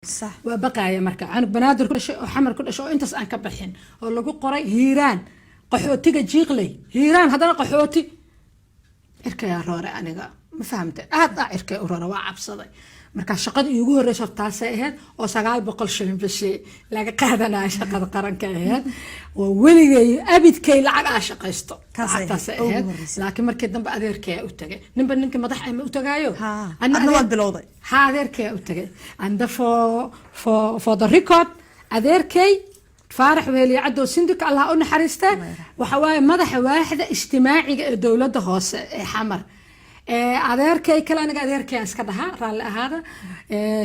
صح وبقى مركا عن بنادر كل شيء وحمر كل شيء انت ان كبخين oo lagu qoray hiiraan qaxootiga jiiqley hiiraan hadana qaxooti irkay roore aniga ma fahamtay aad irkay roore waa cabsaday marka shaqadii ugu horeysay taasay ahayd oo 900 shilin bishii laga qaadanaa shaqada qaranka ahayd oo weligay abidkay lacag aan shaqaysto taasay ahayd laakiin markii dambe adeerkay u tagay ninka madax ay u tagaayo anna wad bilowday adeerkay u tagay and for the record adeerkay فارح ويلي عدو سندك الله أن حريسته وحواي مدح واحدة اجتماعي دولة هوس حمر أديركي كلانك أديركي أسكدها رال هذا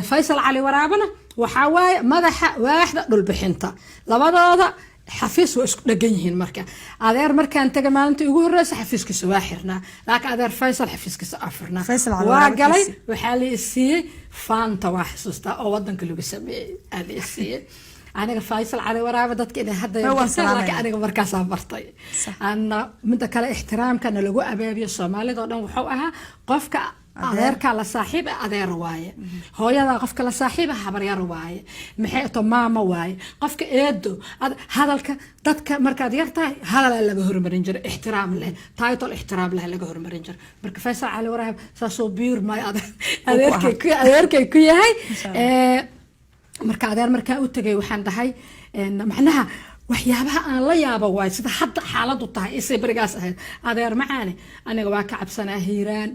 فيصل علي ورابنا وحواي مدح واحدة دول بحنطة لبدا حفيز واسك دغنيهن marka adeer markaan taga maalinta ugu horeysa xafiiskiisa waa xirnaa laakiin adeer Faisal xafiiskiisa afirna waa galay waxa la isii faanta wax xasuusta oo wadanka lagu sameeyay aad isii aniga Faisal علي waraaba dadka inay hadda laakiin aniga markaas aan bartay ana mid kale ixtiraamkana lagu abaabiyo Soomaalida oo dhan wuxuu ahaa qofka adeerka la saaxiib adeer waaye hooyada qofka la saaxiib habar yar waaye maxay to maama waaye qofka eedo hadalka dadka markaad yartahay hadal laga hormarin jiray ixtiraam leh title ixtiraam leh laga hormarin jiray marka Faisal علي waraab saasoo biir ma adeerkay ku yahay marka adeer marka u tagay waxaan dhahay macnaha waxyaabaha aan la yaabo waay sida hadda xaaladu tahay isay barigaas ahayd adeer macaane aniga waa ka cabsanaa hiiraan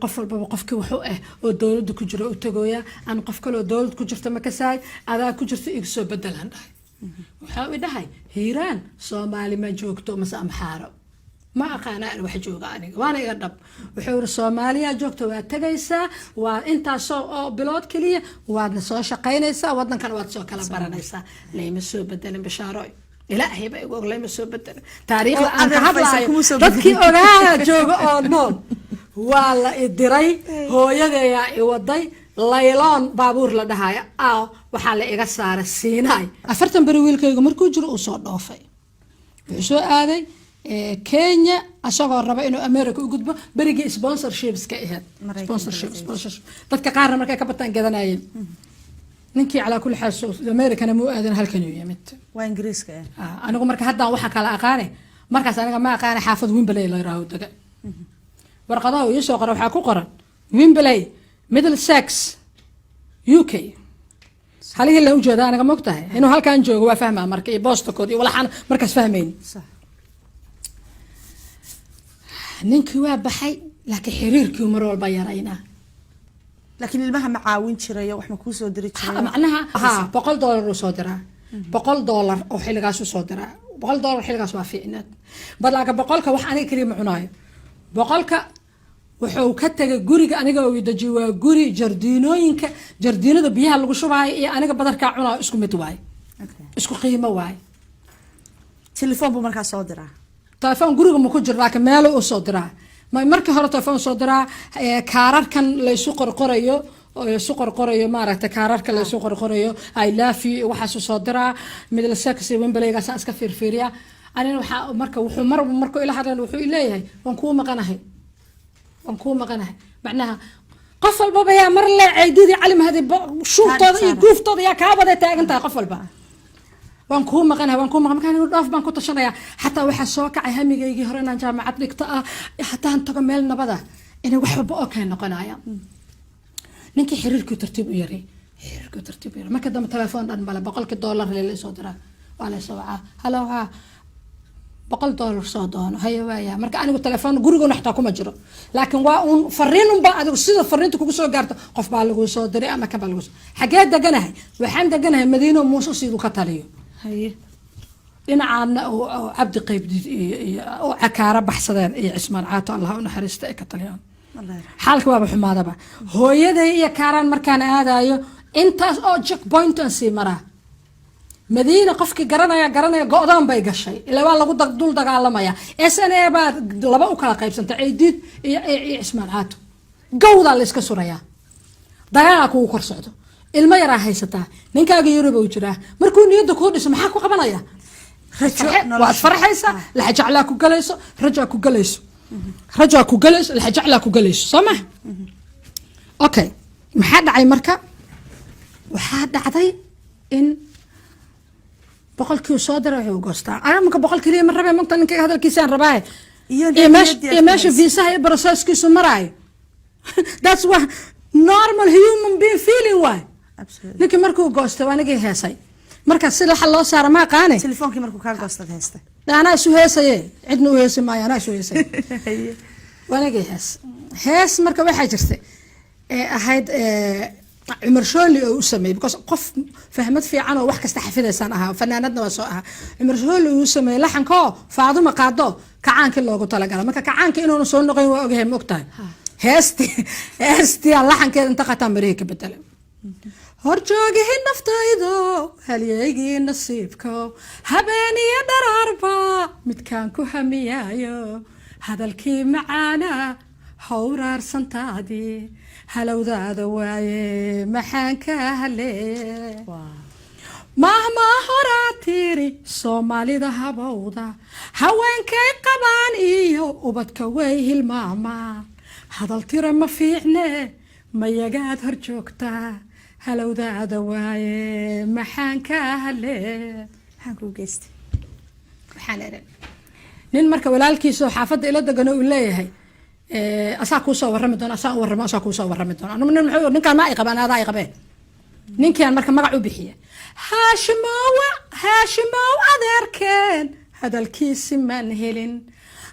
qof walba qofkii wuxuu oo dawladda ku jiro u tagaya aan qof kale oo dawlad ku jirta ma ka saay adaa ku jirta igu soo bedelan dhahay waxa uu dhahay hiiraan Soomaali ma joogto ma samxaaro ما أقانا الواحد جوجا أنا وأنا يقرب وحور الصومالية جوكت واتجيسا وأنت صو بلاد كلية وادنا صو شقينيسا وادنا كان واد صو كلا برانيسا ليه مسوب بدل بشاروي لا هي بقى يقول ليه مسوب بدل تاريخ أنت هذا تذكي أنا جوجا أو نون والله الدري هو يجي يودي ليلان بابور لدهايا أو وحال إيجاسار السيناي أفرتن برويل كي مركو جرو صوت ضافي وشو هذا كينيا أشغل ربع إنه أمريكا وجود بريجي سبونسرشيبس كأهل سبونسرشيب تذكر قارن مركا كبتان كذا نايم ننكي على كل حال أمريكا أنا مو أذن هالكنيو يمت وإنجليز كأ أنا أقول مركا هدا وحك على أقاني مركز أنا ما أقاني حافظ ويمبلاي لا يراهو دقة ورقضاه يسوع قرأ وحكوا قرأ ويمبلاي ميدل ساكس UK هل هي اللي وجود أنا كمقتها إنه هل كان جو هو فاهمه مركي بوست كودي ولا حن مركز فاهمين صح ninkii waa baxay laakiin xiriirkii mar walba yarayna laakiin ilmaha macaawin jiray wax ma ku soo diri jiray macnaha $100 soo diraa $100 oo xiligaas soo diraa $100 xiligaas waa fiicnad balaaga 100ka wax aniga kaliya ma cunaayo 100ka wuxuu ka tagay guriga aniga oo daji waa guri jardiinada biyaha lagu shubaayo iyo aniga badarka cunaayo isku mid waay isku qiimo waay telefoon buu markaa soo diraa تلفون جورج مكوجر لكن ماله أصدرها ما مركز هذا تلفون صدرها كارر كان ليسوق القرية سوق القرية ما رأيت كارر كان ليسوق القرية أي لا في وحش صدرها مثل السكسي وين بلاقي أساس كفير فيريا أنا مركز وحمر مركز إلى هذا الوحي إليه ونكون مقنعه معناها قفل بابا يا مر لا عيدي علم هذه شوف طاضي يقوف طاضي يا كابة تاج أنت قفل بقى وانكون مقنع مكان يضاف بانكو تشنيا حتى waxa soo kacay hamigaygi hore inaan jaamacad dhigto hatta aan tago meel nabada in wax walba oo ka noqonaya ninkii xiriirku tartiib u yaray marka dama telefoon dhan bala $100 la soo diraa wala soo halo $100 soo doono hayo waaya marka anigu telefoon gurigoona xataa kuma jiro laakiin waa un fariin un ba adigu sida fariinta kugu soo gaarto qof baa lagu soo diray ama ka baa lagu xagee deganahay waxaan deganahay Madiino Muuse sidoo ka taliyo هي إن عنا عبد قيب أو عكارة بحثنا عثمان عاطو الله ونحرست كطليان حالك بابا حماده با هو يدي كاران مركان هذا أنت أو جك بوينت أنسي مرة مدينة قفك قرنا قدام بيجا شيء إلا والله قد دول دقالة مايا إسنا بعد لبا وكلا قيب سنت عيديد عثمان عاطو جودا اللي سكسوريا دقاق وكرسعته ilma yara haysata ninkaaga Yurub jira markuu niyada ku dhiso maxaa ku qabanaya waa farxaysa la jaclaa ku galayso raja ku galayso la jaclaa ku galayso sama okay maxaa dhacay marka waxaa dhacday in boqolkii soo diray wuxuu goostaa aniga marka boqol kaliya ma rabay magta ninka hadalkiisaan rabaa iyo meesha viisaha iyo processkiisu maraayo that's what normal human being feeling why ninkii markuu goostay waa anigii heesay marka si waxa loo saara ma qaane telefoonkii markuu ka goostay heestay anaa isu heesaye cidna u heesi maayo anaa isu heesay waa anigii hees marka waxaa jirtay ahayd عمر شولي أو سمي because قف فهمت في عنه وح كستحفظ سنها فنانتنا وسوءها عمر شولي أو سمي لحن كو فاضو قادو كعان كله قلت لك أنا ما كعان كإنه نصون نقي وجه مقتل هستي اللحن كده انتقت أمريكا بالتلم هرجوجه النفتايدو هل يجي نصيبكو هباني يدر أربعة متكانكو هميايو هذا الكي معانا حورار سنتادي هلو ذا واي محانك هلي مهما هراتيري صومالي ذا بوضة هوين كي قبان إيو وبتكويه الماما هذا التير ما فيعني ما يقاد هرجوكتا هلو ذا واي محانك هلي محانكو جيستي محانيرين نين مركا walaalkiisoo xaafada ila dagan oo leeyahay asaa ku soo warrami doona asaa ku soo warrami doona ninkan ma ay qabaan adaa ay qabeen ninkan marka magac u bixiya haashimow adeerkeen hadalkiisi maan helin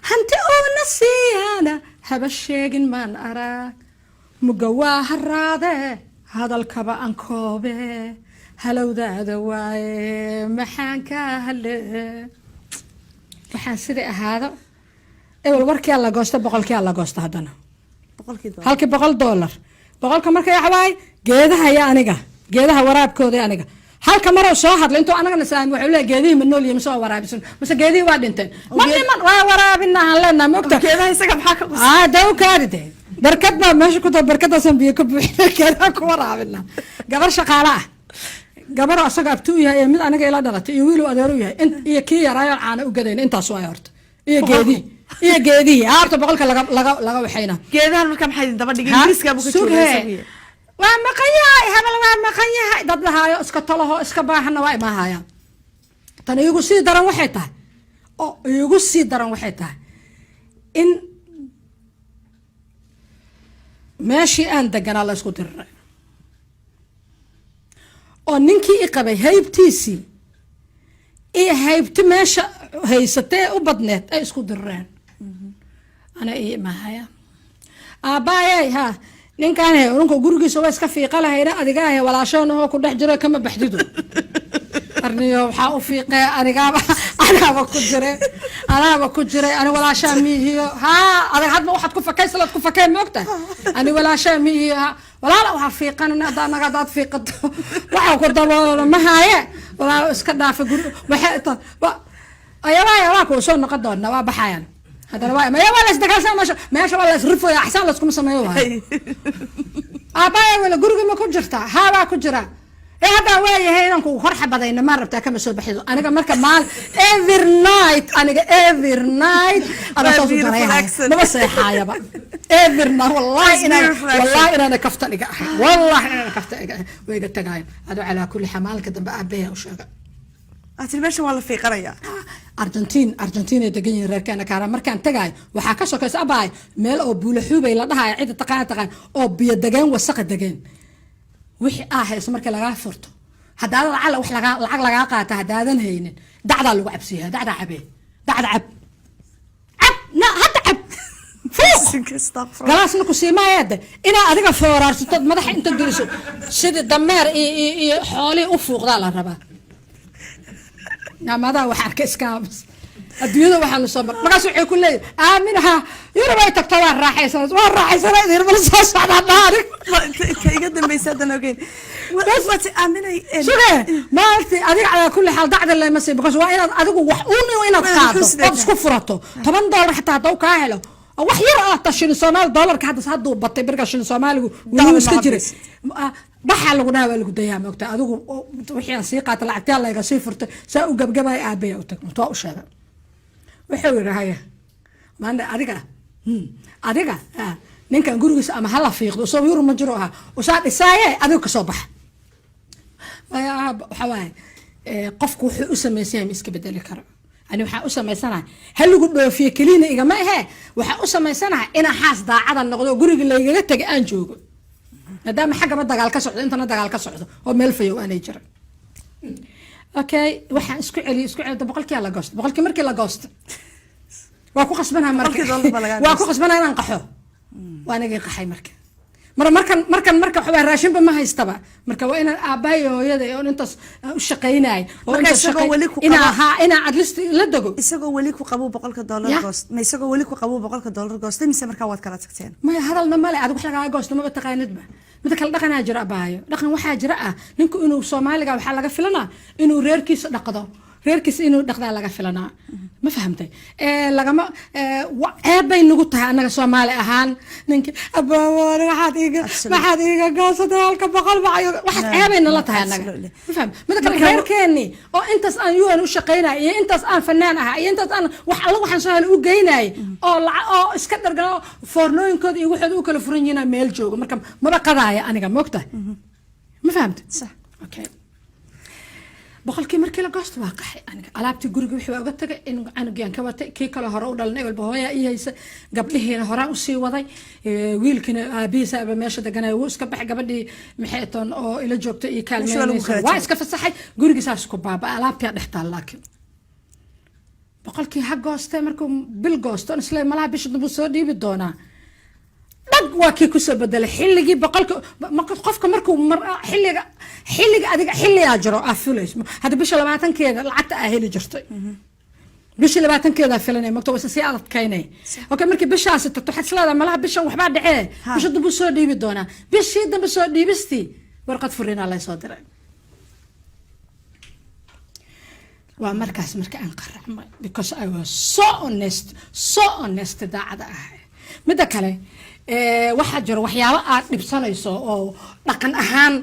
hanti oo nasiyaana haba sheegin maan arag mugawaa haraade hadalkaba aan koobe halowdaada waaye maxaan ka hale waxaan sida ahaado ewl warkii alla goosta boqolkii alla goosta hadana halkii $100 boqolka markay waxaay geedaha ya aniga geedaha waraabkooda aniga halka mar oo soo hadla intuu anaga nasaan wuxuu leeyahay geedihii manool iyo soo waraabisan mase geedihii waa dhinteen man waa waraabina aan leenahay mogta geedaha isaga maxaa ka qosay daw kaaride barkad baa meesha ku tahay barkadaasan biyo ka buuxin geedaha ku waraabina gabar shaqaale ah gabar asaga abtuu yahay mid aniga ila dhalatay iyo wiil adeer u yahay iyo kii yaraayo caana u gadeen intaas waa horta iyo geedii aarta boqolka laga waxayna geedaha marka maxay daba dhigay ingiriiska buu ka joogay waa maqayahay habal waa maqayahay dad lahaayo iska talaho iska baahana waa imaahayaan tan igu sii daran waxay tahay in meeshii aan deganaa la isku diray oo ninkii i qabay haybtiisii iyo haybti meesha haysatee u badneed ay isku dirreen ana ii imaahaya aabbaayay ha ninkaan he ununka gurigiisa waa iska fiiqa lahayna adigaahe walaashoonahoo ku dhex jiro kama baxdido arniyo waxaa u fiiqee anaaba ku jiray ani walaashaa miihiyo haa adag hadba waxaad ku fakay salaad ku fakay moogta ani walaashaa miihiyo ha walaala waxaa fiiqan anaga hadaad fiiqato waxaa ku daboolo ma haaye walaalo iska dhaafa guri ayaabaa kuu soo noqon doona waa baxayaan haddana waa la isdagaalsan meesha waa la isrifoya axsaan layskuma sameeyo waay aabbaaya wala guriga ma ku jirtaa haabaa ku jira haddaa waayahay inaan ku hor xabadayna maa rabtaa kama soo baxido aniga marka every night maba seexaayaba wallahi inaana kafta dhiga ahay wayga tagaayan ado calaa kulli xamaalka dambe aabbayaa u sheega atil meesha waa la fiiqanaya Argentina degan yihiin reerkeena kaara markaan tagay waxaa ka sokaysa abaay meel oo buula xuubay la dhahayo cid taqaan oo biyo degan wasaq degan wixii hees marka laga furto hadaa lacag laga qaata hadaadan haynin dacda lagu cabsiyaa dacda cab galaasna ku siimaayada ina adiga foorarsato madaxa inta geliso sida dameer iyo xooli u fuuqdaa la rabaa نعم هذا واحد كإسكابس الدنيا واحد الصبر ما قصوا يقول لي آمنها يروي تكتوى الراحي سنة يدير بالصوص على النهار يقدم بيسادنا وكين بس آمنها شو ما قلت أديك على كل حال ضعد اللي مسي بقص وين أديك وحقوني وين أتقاطه بس كفرته $8 حتى عطوه كاهله wax yar tashin Soomaali dollarka hadda haduu batay birgashin Soomaaligu wuu iska jiray baxa lagu dhaaway lagu dayaa moogta adigu wixii aan sii qaata lacagta la iga sii furtay saa u gabgabay aabay u tagno too u sheegay wuxuu yiraahday maanta adiga ninkan gurigiisa ama hala fiiqdo soo yuru ma jiro aha oo saa dhisaaye adigu ka soo bax waxawaaye qofku wuxuu u samaysan yahay ma iska bedeli karo ani waxaa u samaysanahay hal lagu dhoofiye keliina igama ahee waxaa u samaysanahay inaan xaas daacada noqdo guriga laygaga tegay aan joogo maadaama xaggaba dagaal ka socdo intana dagaal ka socdo oo meel fayow aanay jiran okay waxaan isku celi boqolkii la goosto boqolkii markii la goosto waa ku qasbanahay marka waa ku qasbanahay inaan qaxo waa nagii qaxay marka markan waxa raashinba ma haystaba marka waa inaan aabbahay hooyada oo intaas u shaqeynay oo inaan adlist la dago isagoo wali ku qabo $100 goost ma isagoo wali ku qabo $100 goost mise marka waad kala tagteen ma hadalna male adigu wax laga goosto ma taqaanidba mid kale dhaqanaa jira abaayo dhaqan waxaa jira ninku inuu Soomaaliga waxa laga filanaa inuu reerkiisa dhaqdo reerkiisa inuu dhaqdaa laga filanaa ma fahamtay lagama eebay nagu tahay anaga Soomaali ahaan ninka abawar waxaad iga goosatay halka boqol bacayo waxaad eebay nala tahay anaga ma faham mid kale reerkeeni oo intaas aan UN u shaqeynay iyo intaas aan fanaan ahaa iyo intaas aan wax alla waxaan soo helay u geynay oo iska dhargano foornooyinkooda iyo waxooda u kala furan yihiin meel joogo marka maba qadaaya aniga moogtahay ma fahamtay sax okay boqolkii markii la goosto waa qaxay aniga alaabtii guriga wixii uga tagay in anigaan ka watay kii kale hore u dhalnay walba hooyaa ii haysa gabdhihiina hore u sii waday wiilkina aabihiisa aba meesha deganay wuu iska baxay gabadhii maxaytoon oo ila joogtay iyo kaalmeynaysa waa iska fasaxay gurigiisaas ku baaba alaabtii dhex taal laakiin boqolkii ha goostay markuu bil goosto isla malaha bisha dib soo dhiibi doonaa dhag waa kii ku soo bedelay xilligii qofka markuu xilliga adiga xilliyaa jiro afuleys hada bisha 20keeda lacagta heli jirtay bisha 20keeda filanay magto wasa si adkaynay okay markii bishaas tagto xaslada malaha bishan waxba dhacee bisha dib soo dhiibi doonaa bishii dambe soo dhiibistii warqad furiina la soo diray waa markaas marka aan qaracmay because I was so honest daacada midda kale waxa jiro waxyaabo aad dhibsanayso oo dhaqan ahaan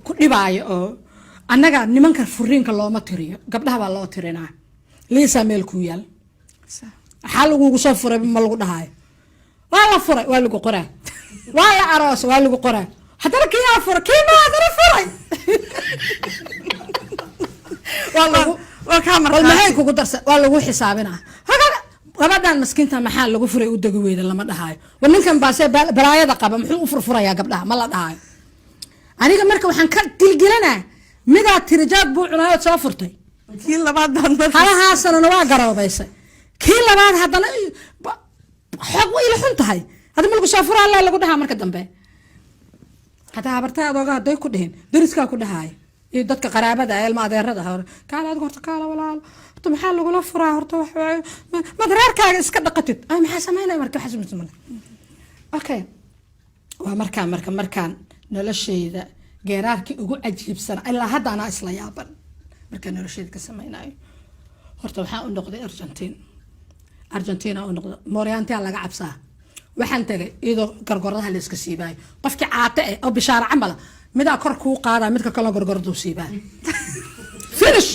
ku dhibaayo oo annaga nimanka furiinka looma tiriyo gabdhaha baa loo tirinaa liisa meel ku yaal waxa lagu soo furay ma lagu dhahayo waa la furay waa lagu qoraa waa la aroos waa lagu qoraa hadana kiyaa furay kiima hadana furay waa kaamar maxay kugu darsa waa lagu xisaabinaa gabadhan maskiinta maxaa lagu furay u dagi weeyda lama dhahayo war ninkan baasay balaayada qaba muxuu u furfurayaa gabdhaha ma la dhahayo aniga marka waxaan ka dilgilanaa midaa tirijaad buu cunaayad soo furtay kii labaad baan halahaasana waa garoobaysay kii labaad haddana xog way la xun tahay hada ma lagu soo furaa alla lagu dhahaa marka dambe hadaa habartaa adooga haday ku dhihin dariskaa ku dhahaay iyo dadka qaraabada ilma adeerada hore kaala aad horta kaala walaal horta maxaa lagula furaa horta wax madraarkaaga iska dhaqatid ay maxaa sameynay marka waxa sameeyay okay waa markaan noloshayda geeraarkii ugu cajiibsan ilaa hadda ana isla yaaban marka noloshayda ka sameeynayo horta waxaa u noqday Argentina u noqday Moriantia laga cabsaa waxaan tagay iyadoo gargoradaha la iska siibay qofkii caate oo bishaar camal mida kor ku qaada midka kale gargoradu siibay finish